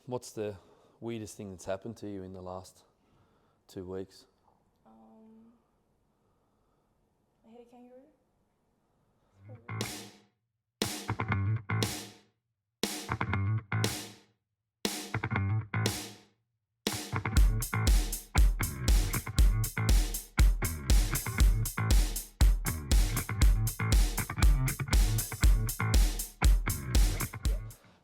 What's the weirdest thing that's happened to you in the last 2 weeks? I hit a kangaroo.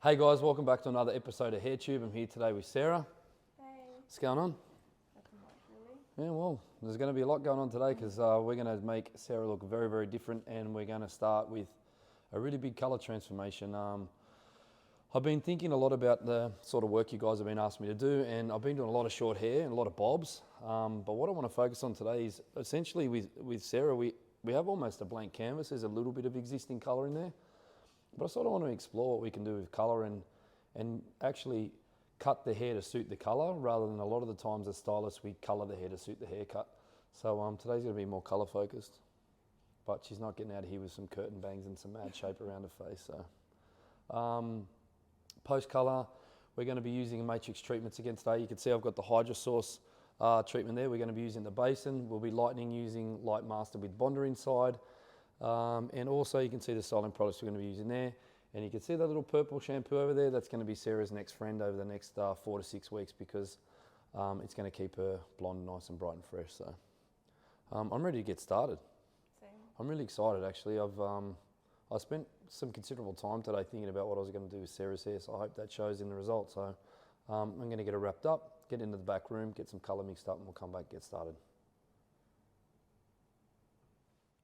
Hey guys, welcome back to another episode of HairTube. I'm here today with Sarah. Hey. What's going on? Nothing much really. Yeah, well, there's going to be a lot going on today because we're going to make Sarah look very, very different, and we're going to start with a really big colour transformation. I've been thinking a lot about the sort of work you guys have been asking me to do, and I've been doing a lot of short hair and a lot of bobs. But what I want to focus on today is essentially with Sarah, we have almost a blank canvas. There's a little bit of existing colour in there. But I sort of want to explore what we can do with colour and actually cut the hair to suit the colour, rather than a lot of the times as stylists we colour the hair to suit the haircut. So today's going to be more colour focused. But she's not getting out of here with some curtain bangs and some mad shape around her face. So post colour, we're going to be using matrix treatments again today. You can see I've got the Hydra Source treatment there. We're going to be using the basin. We'll be lightening using Light Master with Bonder inside. And also you can see the styling products we're going to be using there. And you can see that little purple shampoo over there. That's going to be Sarah's next friend over the next 4 to 6 weeks, because it's going to keep her blonde nice and bright and fresh. So I'm ready to get started. Same. I'm really excited actually. I spent some considerable time today thinking about what I was going to do with Sarah's hair, so I hope that shows in the results. So I'm going to get her wrapped up, get into the back room, get some colour mixed up, and we'll come back and get started.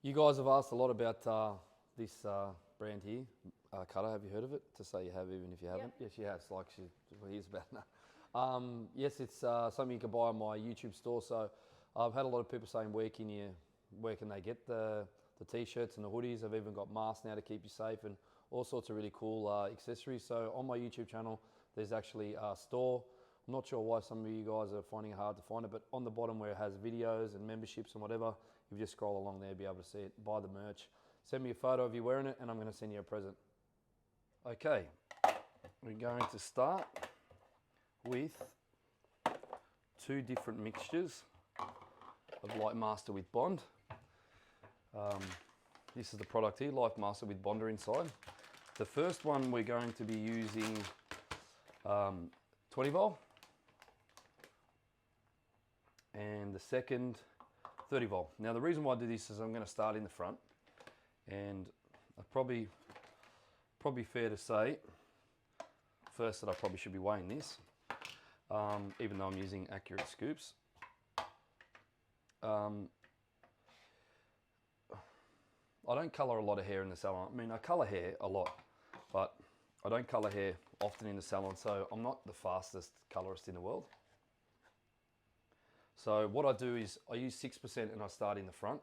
You guys have asked a lot about this brand here, Cutter. Have you heard of it? To say you have, even if you haven't. Yep. Yes, she has. Like she hears about it. Yes, it's something you can buy on my YouTube store. So I've had a lot of people saying, where can they get the t-shirts and the hoodies? I've even got masks now to keep you safe, and all sorts of really cool accessories. So on my YouTube channel, there's actually a store. I'm not sure why some of you guys are finding it hard to find it, but on the bottom where it has videos and memberships and whatever, if you just scroll along there, you'll be able to see it. Buy the merch. Send me a photo of you wearing it, and I'm going to send you a present. Okay, we're going to start with 2 different mixtures of Light Master with Bond. This is the product here, Light Master with Bonder inside. The first one we're going to be using 20 volt, and the second 30 volt. Now the reason why I do this is I'm going to start in the front, and probably fair to say first that I probably should be weighing this, even though I'm using accurate scoops. I don't colour a lot of hair in the salon. I mean, I colour hair a lot, but I don't colour hair often in the salon, so I'm not the fastest colourist in the world. So what I do is I use 6% and I start in the front,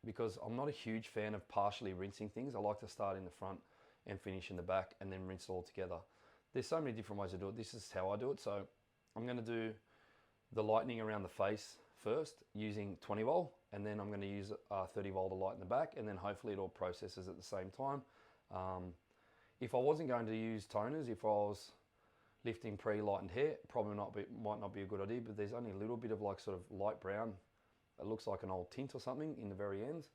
because I'm not a huge fan of partially rinsing things. I like to start in the front and finish in the back and then rinse it all together. There's so many different ways to do it. This is how I do it. So I'm going to do the lightening around the face first using 20 volt, and then I'm going to use 30 volt to lighten the back, and then hopefully it all processes at the same time. If I wasn't going to use toners, if I was lifting pre-lightened hair, probably might not be a good idea, but there's only a little bit of like sort of light brown. It looks like an old tint or something in the very end.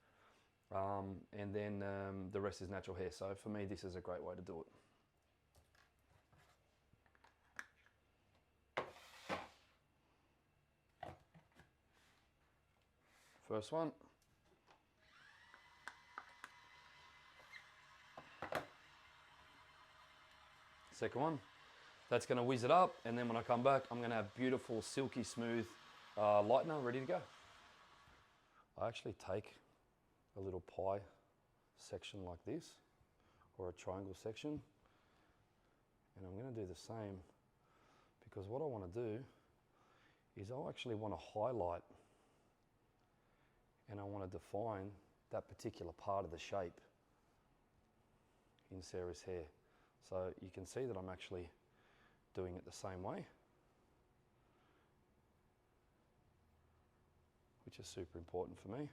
And then the rest is natural hair. So for me, this is a great way to do it. First one. Second one. That's going to whiz it up, and then when I come back, I'm going to have beautiful, silky smooth lightener ready to go. I actually take a little pie section like this, or a triangle section, and I'm going to do the same, because what I want to do is I actually want to highlight, and I want to define that particular part of the shape in Sarah's hair. So you can see that I'm actually doing it the same way, which is super important for me.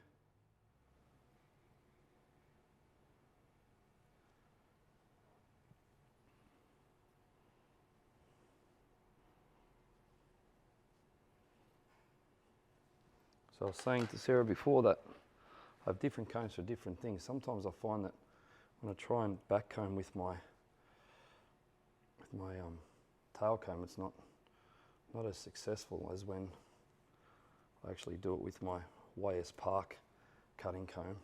So I was saying to Sarah before that I have different combs for different things. Sometimes I find that when I try and back comb with my tail comb, it's not as successful as when I actually do it with my Wayas Park cutting comb.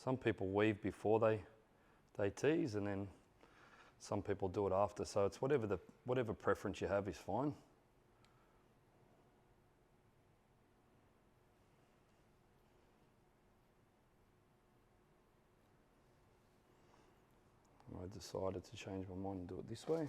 Some people weave before they tease, and then some people do it after. So it's whatever preference you have is fine. I decided to change my mind and do it this way.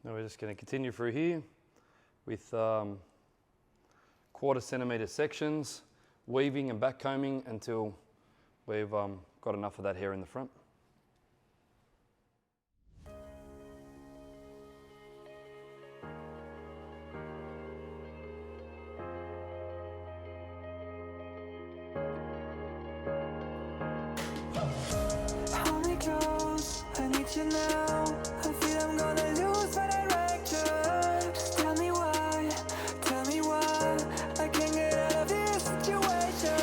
Now we're just going to continue through here with 1/4 centimetre sections, weaving and back combing until we've got enough of that hair in the front. Hold me close, I need you now. I feel I'm gonna lose my direction. Just tell me why I can't get out of this situation.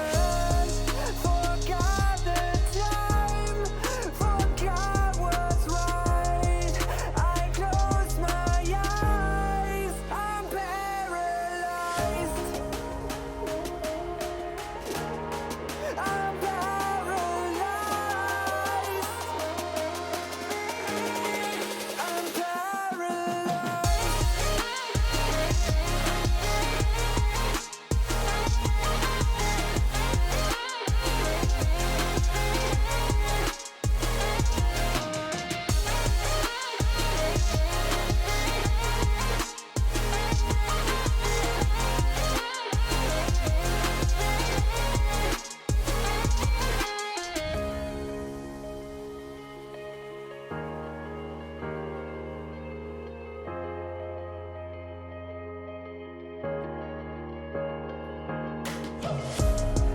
Forgot the time, forgot what's right. I close my eyes, I'm paralyzed. I'm paralyzed. I'm paralyzed.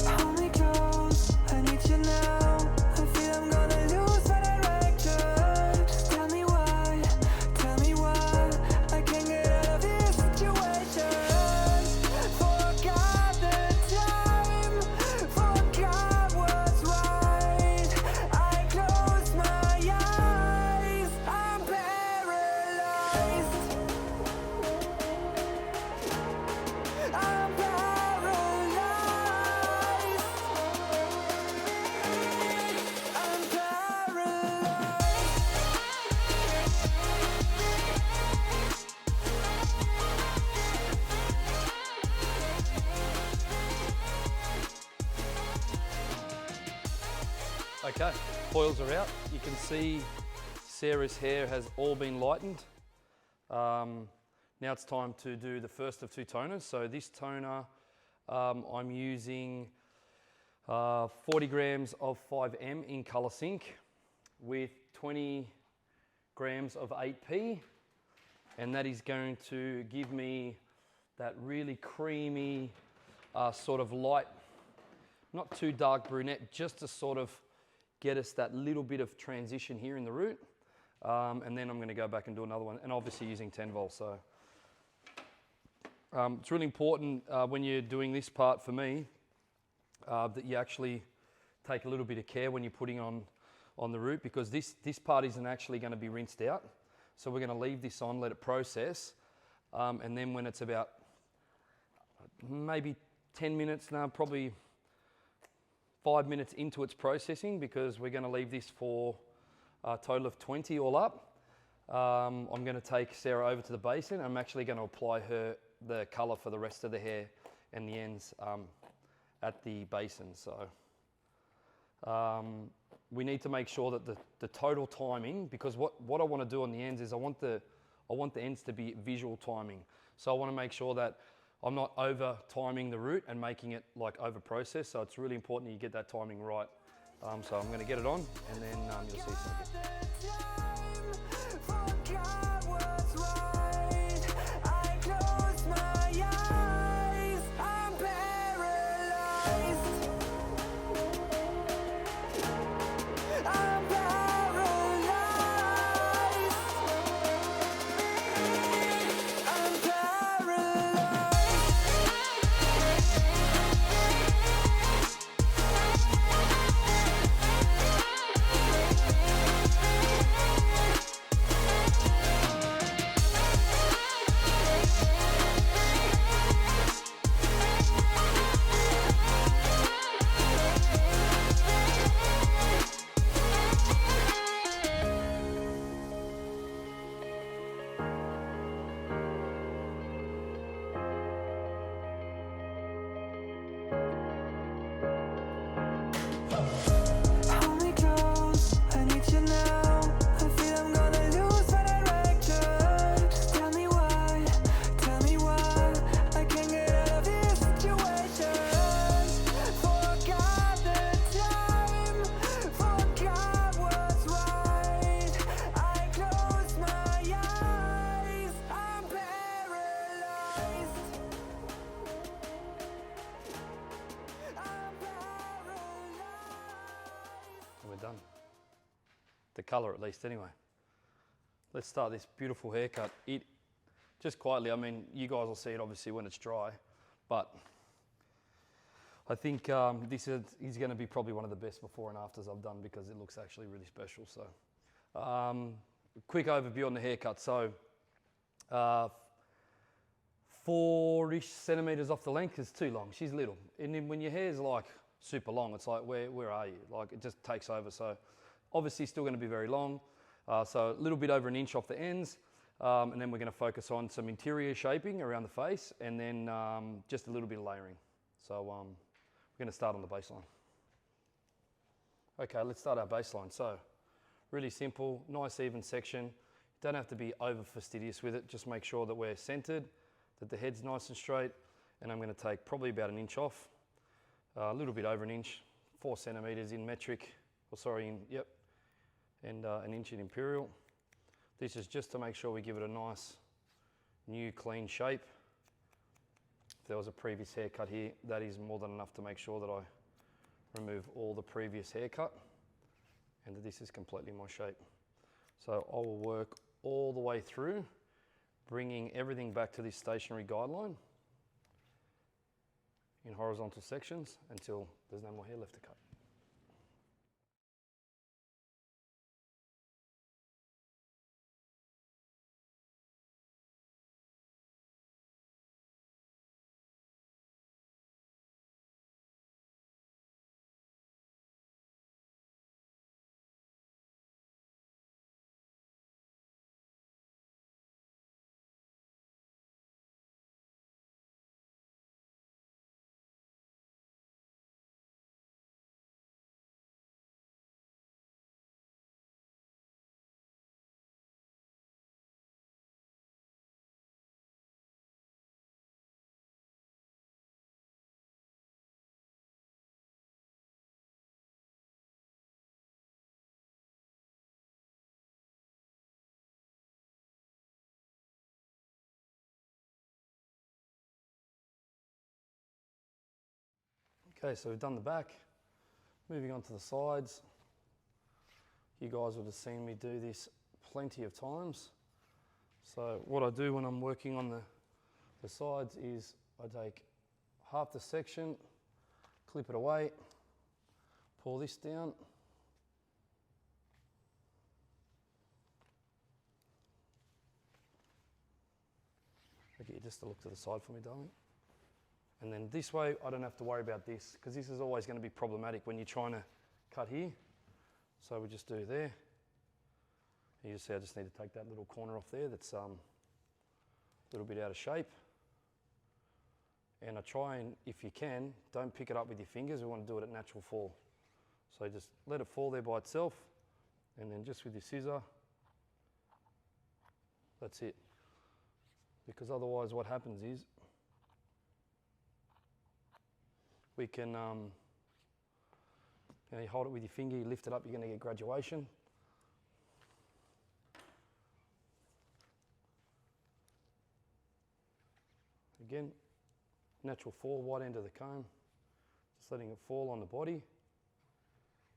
Hold me close, I need you now. I feel I'm gonna lose my direction. Just tell me why I can't get out of this situation. Forgot the time, forgot what's right. I close my eyes, I'm paralyzed. I'm paralyzed. I'm Okay, foils are out. You can see Sarah's hair has all been lightened. Now it's time to do the first of 2 toners. So this toner, I'm using 40 grams of 5M in Colour Sync with 20 grams of 8P, and that is going to give me that really creamy sort of light, not too dark brunette, just to sort of get us that little bit of transition here in the root. And then I'm going to go back and do another one, and obviously using 10 volts. So it's really important when you're doing this part for me that you actually take a little bit of care when you're putting on the root, because this part isn't actually going to be rinsed out. So we're going to leave this on, let it process, and then when it's about maybe 10 minutes, now probably 5 minutes into its processing, because we're going to leave this for a total of 20 all up. I'm going to take Sarah over to the basin. I'm actually going to apply her the colour for the rest of the hair and the ends at the basin. So we need to make sure that the total timing, because what I want to do on the ends is I want the ends to be visual timing. So I want to make sure that I'm not over timing the root and making it like over processed. So it's really important that you get that timing right. So I'm going to get it on, and then you'll see something. We're done. The colour at least anyway. Let's start this beautiful haircut. Just quietly, I mean, you guys will see it obviously when it's dry, but I think this is going to be probably one of the best before and afters I've done, because it looks actually really special. So quick overview on the haircut. So 4-ish centimetres off the length is too long. She's little. And then when your hair's like super long, it's like, where are you? Like, it just takes over. So obviously still going to be very long. So a little bit over an inch off the ends. And then we're going to focus on some interior shaping around the face, and then just a little bit of layering. So we're going to start on the baseline. Okay, let's start our baseline. So really simple, nice even section. You don't have to be over fastidious with it. Just make sure that we're centered, that the head's nice and straight. And I'm going to take probably about an inch off. A little bit over an inch, 4 centimetres in metric, and an inch in imperial. This is just to make sure we give it a nice, new, clean shape. If there was a previous haircut here, that is more than enough to make sure that I remove all the previous haircut, and that this is completely my shape. So I will work all the way through, bringing everything back to this stationary guideline in horizontal sections until there's no more hair left to cut. Okay, so we've done the back. Moving on to the sides. You guys would have seen me do this plenty of times. So what I do when I'm working on the sides is I take half the section, clip it away, pull this down. Okay, just to look to the side for me, darling. And then this way, I don't have to worry about this, because this is always going to be problematic when you're trying to cut here. So we just do there. You just see I just need to take that little corner off there that's a little bit out of shape. And I try and, if you can, don't pick it up with your fingers. We want to do it at natural fall. So just let it fall there by itself, and then just with your scissor, that's it. Because otherwise what happens is, we can, you hold it with your finger, you lift it up, you're going to get graduation. Again, natural fall, wide end of the comb, just letting it fall on the body.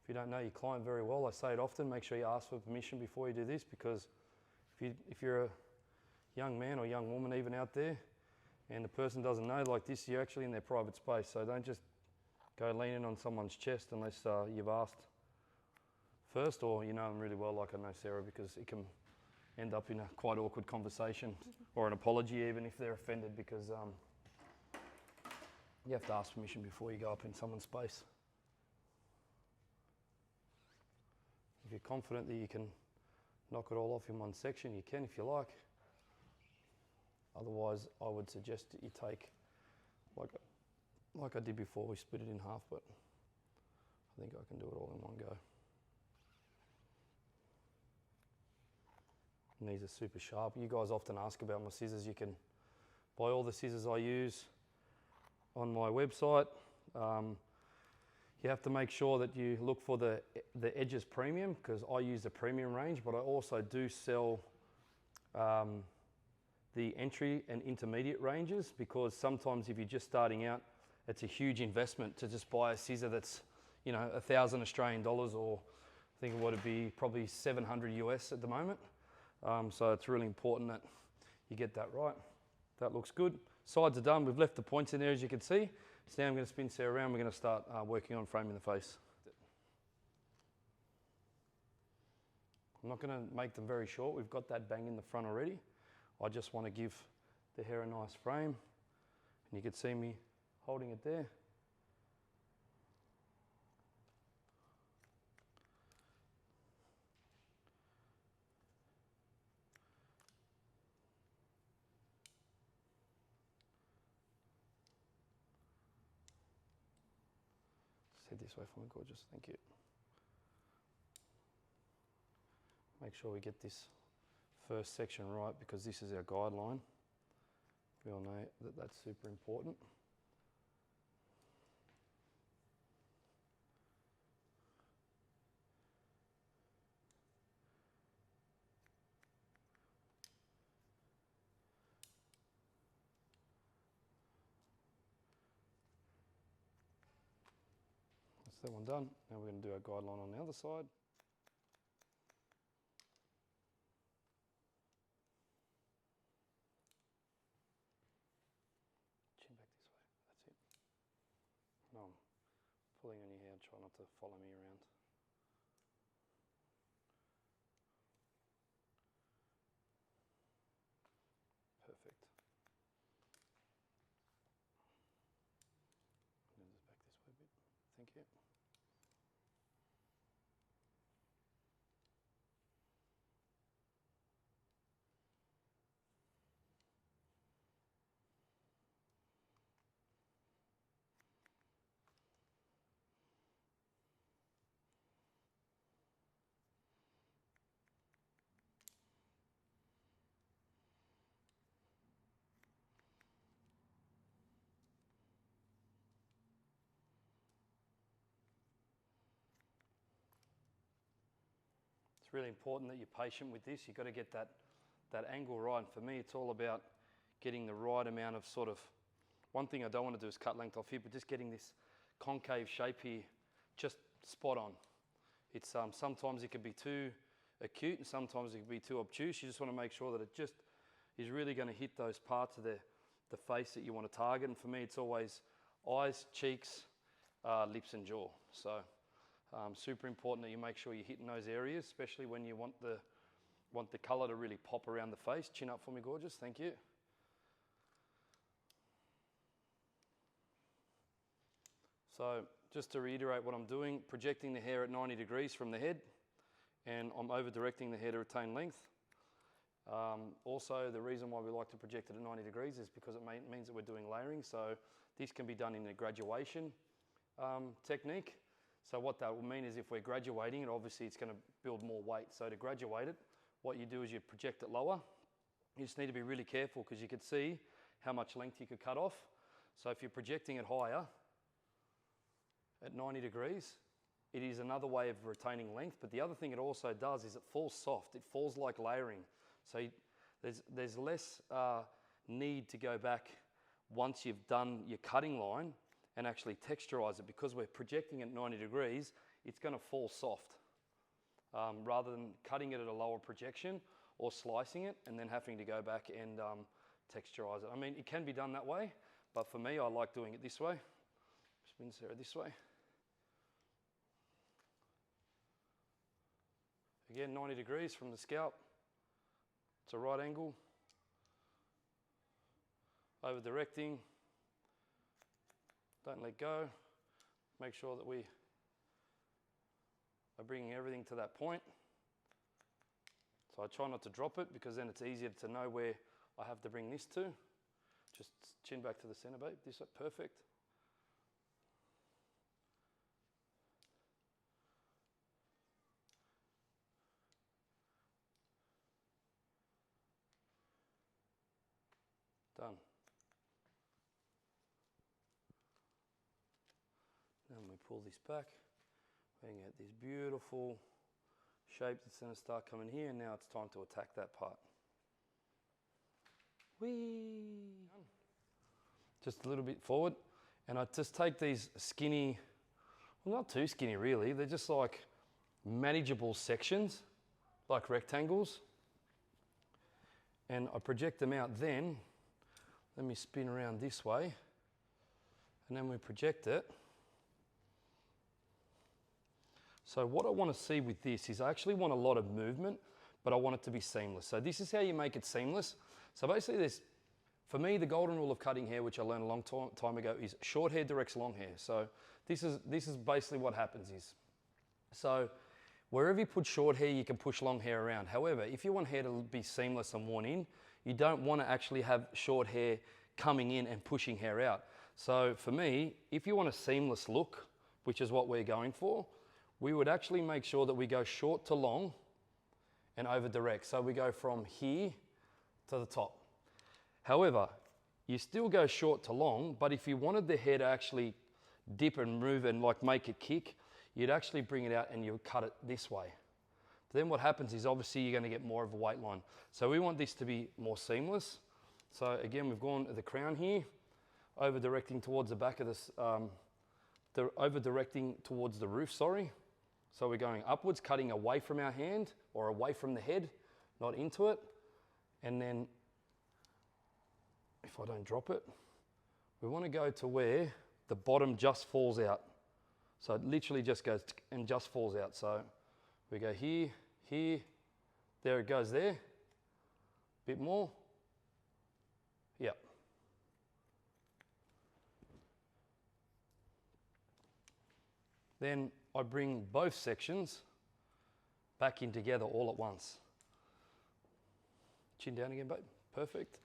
If you don't know your client very well, I say it often, make sure you ask for permission before you do this, because if you're a young man or young woman even out there, and the person doesn't know like this, you're actually in their private space, so don't just go leaning on someone's chest unless you've asked first, or you know them really well like I know Sarah, because it can end up in a quite awkward conversation or an apology even if they're offended, because you have to ask permission before you go up in someone's space. If you're confident that you can knock it all off in one section, you can if you like. Otherwise, I would suggest that you take, like I did before, we split it in half, but I think I can do it all in one go. And these are super sharp. You guys often ask about my scissors. You can buy all the scissors I use on my website. You have to make sure that you look for the Edges Premium, because I use the premium range, but I also do sell the entry and intermediate ranges, because sometimes if you're just starting out, it's a huge investment to just buy a scissor that's, you know, 1,000 Australian dollars, or I think what it'd be probably 700 US at the moment. So it's really important that you get that right. That looks good. Sides are done. We've left the points in there, as you can see. So now I'm going to spin Sarah around. We're going to start working on framing the face. I'm not going to make them very short. We've got that bang in the front already. I just want to give the hair a nice frame. And you can see me holding it there. Head this way for me, gorgeous, thank you. Make sure we get this first section right, because this is our guideline. We all know that that's super important. That's that one done. Now we're going to do our guideline on the other side. Chin back this way, that's it. No, I'm pulling on your hair, try not to follow me around. Perfect. And then just back this way a bit. Thank you. It's really important that you're patient with this. You've got to get that angle right. And for me, it's all about getting the right amount of sort of, one thing I don't want to do is cut length off here, but just getting this concave shape here just spot on. It's sometimes it can be too acute and sometimes it can be too obtuse. You just want to make sure that it just is really going to hit those parts of the face that you want to target. And for me, it's always eyes, cheeks, lips and jaw. So super important that you make sure you're hitting those areas, especially when you want the colour to really pop around the face. Chin up for me, gorgeous, thank you. So just to reiterate what I'm doing, projecting the hair at 90 degrees from the head, and I'm over directing the hair to retain length. Also, the reason why we like to project it at 90 degrees is because it means that we're doing layering. So this can be done in a graduation technique. So what that will mean is if we're graduating it, obviously it's going to build more weight. So to graduate it, what you do is you project it lower. You just need to be really careful because you could see how much length you could cut off. So if you're projecting it higher at 90 degrees, it is another way of retaining length. But the other thing it also does is it falls soft. It falls like layering. So there's less need to go back once you've done your cutting line and actually texturize it, because we're projecting at 90 degrees, it's going to fall soft rather than cutting it at a lower projection or slicing it and then having to go back and texturize it. I mean, it can be done that way, but for me, I like doing it this way. Spin Sarah this way. Again, 90 degrees from the scalp. It's a right angle. Over directing. Don't let go. Make sure that we are bringing everything to that point. So I try not to drop it because then it's easier to know where I have to bring this to. Just chin back to the center, babe. This is perfect. Done. Then we pull this back. We can get this beautiful shape that's going to start coming here, and now it's time to attack that part. Whee! Just a little bit forward, and I just take these skinny, well, not too skinny really, they're just like manageable sections, like rectangles, and I project them out. Then let me spin around this way, and then we project it. So what I want to see with this is I actually want a lot of movement, but I want it to be seamless. So this is how you make it seamless. So basically for me, the golden rule of cutting hair, which I learned a long time ago, is short hair directs long hair. So this is basically what happens is, so wherever you put short hair, you can push long hair around. However, if you want hair to be seamless and worn in, you don't want to actually have short hair coming in and pushing hair out. So for me, if you want a seamless look, which is what we're going for, we would actually make sure that we go short to long and over direct. So we go from here to the top. However, you still go short to long, but if you wanted the hair to actually dip and move and like make it kick, you'd actually bring it out and you would cut it this way. But then what happens is obviously you're going to get more of a weight line. So we want this to be more seamless. So again, we've gone to the crown here, over directing towards the back of this, over directing towards the roof, sorry. So we're going upwards, cutting away from our hand or away from the head, not into it. And then if I don't drop it, we want to go to where the bottom just falls out. So it literally just goes and just falls out. So we go here, here, there it goes there. Bit more. Yep. Then I bring both sections back in together all at once. Chin down again, babe. Perfect.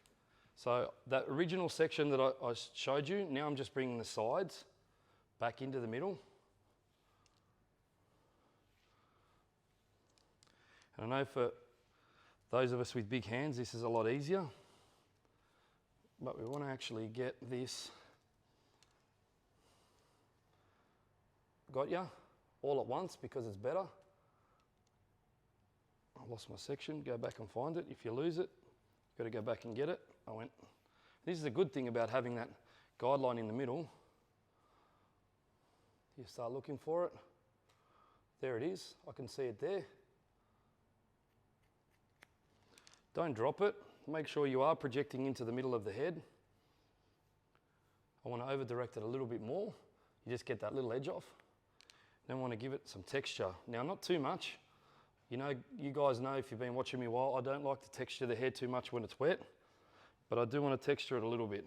So that original section that I showed you, now I'm just bringing the sides back into the middle. And I know for those of us with big hands, this is a lot easier. But we want to actually get this, got ya, all at once because it's better. I lost my section, go back and find it. If you lose it, you've got to go back and get it. I went. This is a good thing about having that guideline in the middle. You start looking for it. There it is, I can see it there. Don't drop it. Make sure you are projecting into the middle of the head. I want to over direct it a little bit more. You just get that little edge off. Then I want to give it some texture. Now, not too much. You know, you guys know if you've been watching me a while, I don't like to texture the hair too much when it's wet, but I do want to texture it a little bit.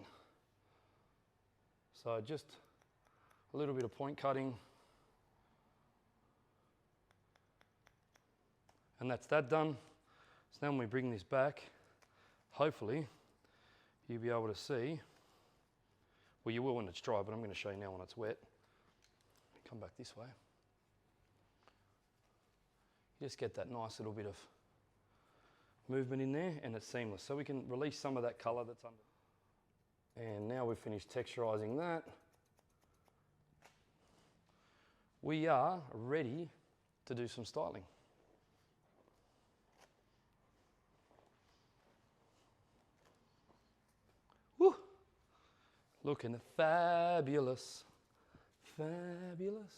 So just a little bit of point cutting. And that's that done. So now when we bring this back, hopefully you'll be able to see, well you will when it's dry, but I'm going to show you now when it's wet. Come back this way. You just get that nice little bit of movement in there and it's seamless. So we can release some of that colour that's under. And now we've finished texturising that. We are ready to do some styling. Woo! Looking fabulous. Fabulous.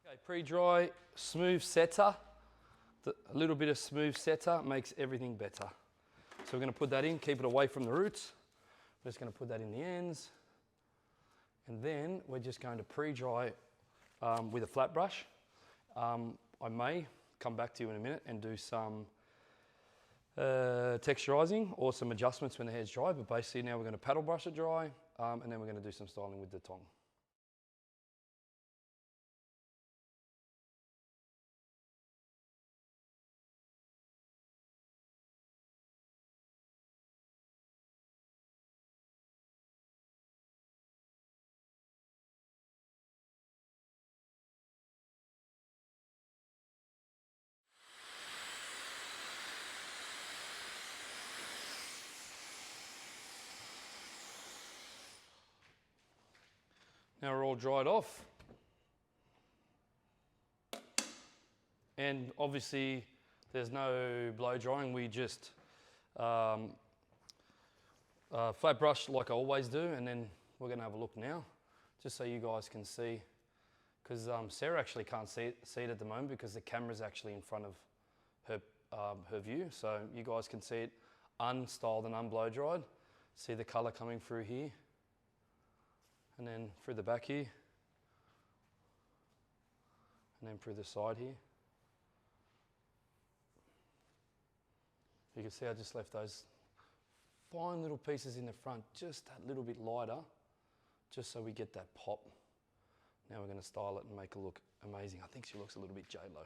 Okay, pre-dry, smooth setter. A little bit of smooth setter makes everything better. So we're going to put that in, keep it away from the roots. We're just going to put that in the ends. And then we're just going to pre-dry with a flat brush. I may come back to you in a minute and do some texturizing or some adjustments when the hair's dry, but basically now we're going to paddle brush it dry and then we're going to do some styling with the tong. Now we're all dried off. And obviously there's no blow drying, we just flat brush like I always do, and then we're gonna have a look now, just so you guys can see, because Sarah actually can't see it at the moment because the camera's actually in front of her view, so you guys can see it unstyled and unblow dried. See the color coming through here. And then through the back here, and then through the side here. You can see I just left those fine little pieces in the front just that little bit lighter, just so we get that pop. Now we're going to style it and make it look amazing. I think she looks a little bit J-Lo.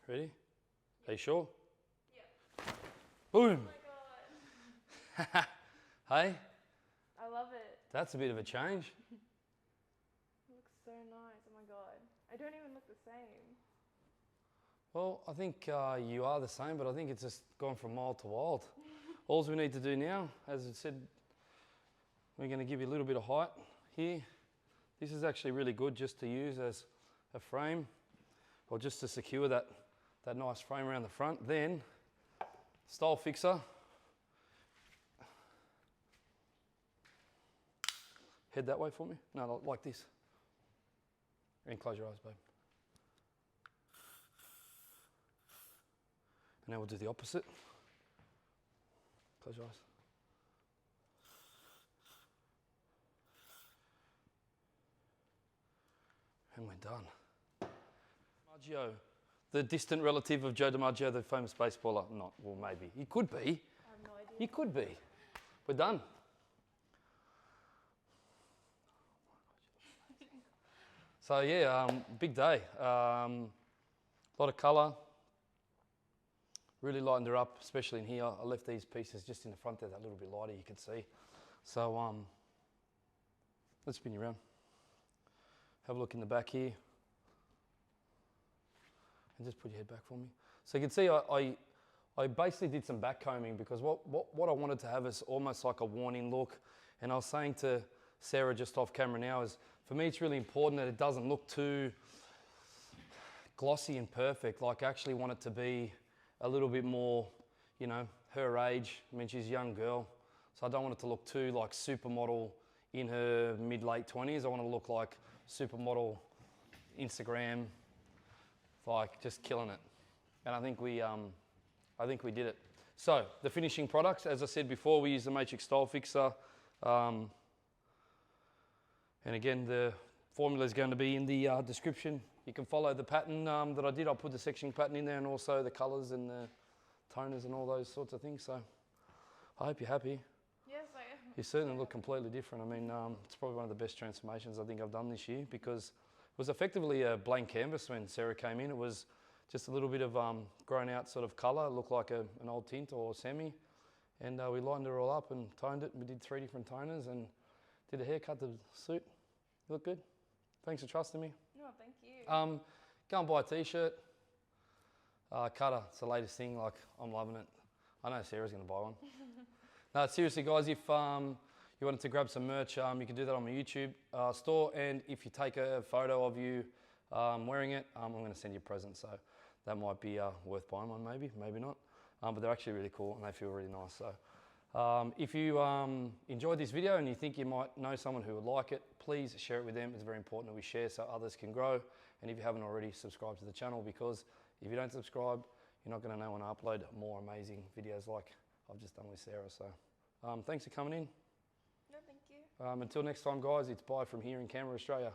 Ready? Are you sure? Yeah. Boom! Oh my god. Hey? I love it. That's a bit of a change. It looks so nice. Oh my god. I don't even look the same. Well, I think you are the same, but I think it's just gone from mild to wild. All we need to do now, as I said, we're going to give you a little bit of height here. This is actually really good just to use as a frame, or just to secure that nice frame around the front. Then, style fixer. Head that way for me. No, like this. And close your eyes, babe. And now we'll do the opposite. Close your eyes. And we're done. DiMaggio, the distant relative of Joe DiMaggio, the famous baseballer. Not, well, maybe. He could be. I have no idea. He could be. We're done. So yeah, big day. A lot of colour. Really lightened her up, especially in here. I left these pieces just in the front there, that little bit lighter, you can see. So let's spin you around. Have a look in the back here. And just put your head back for me. So you can see I basically did some back combing because what I wanted to have is almost like a worn-in look. And I was saying to Sarah just off camera now is, for me it's really important that it doesn't look too glossy and perfect. Like I actually want it to be a little bit more, you know, her age. I mean, she's a young girl. So I don't want it to look too like supermodel in her mid-late 20s. I want it to look like supermodel Instagram like just killing it. And I think we did it. So the finishing products, as I said before, we use the Matrix Style Fixer. And again, the formula is going to be in the description. You can follow the pattern that I did. I'll put the sectioning pattern in there and also the colours and the toners and all those sorts of things. So I hope you're happy. Yes, I am. You certainly look completely different. I mean, it's probably one of the best transformations I think I've done this year, because it was effectively a blank canvas when Sarah came in. It was just a little bit of grown out sort of colour. It looked like an old tint or semi. And we lightened it all up and toned it. And we did 3 different toners and did a haircut to suit. You look good. Thanks for trusting me. No, thank you. Go and buy a t-shirt. Cutter, it's the latest thing. Like, I'm loving it. I know Sarah's going to buy one. No, seriously, guys, if you wanted to grab some merch, you can do that on my YouTube store. And if you take a photo of you wearing it, I'm going to send you a present. So that might be worth buying one, maybe not. But they're actually really cool and they feel really nice. So if you enjoyed this video and you think you might know someone who would like it, please share it with them. It's very important that we share so others can grow. And if you haven't already, subscribe to the channel, because if you don't subscribe, you're not going to know when I upload more amazing videos like I've just done with Sarah. So thanks for coming in. No, thank you. Until next time, guys, it's bye from here in Canberra, Australia.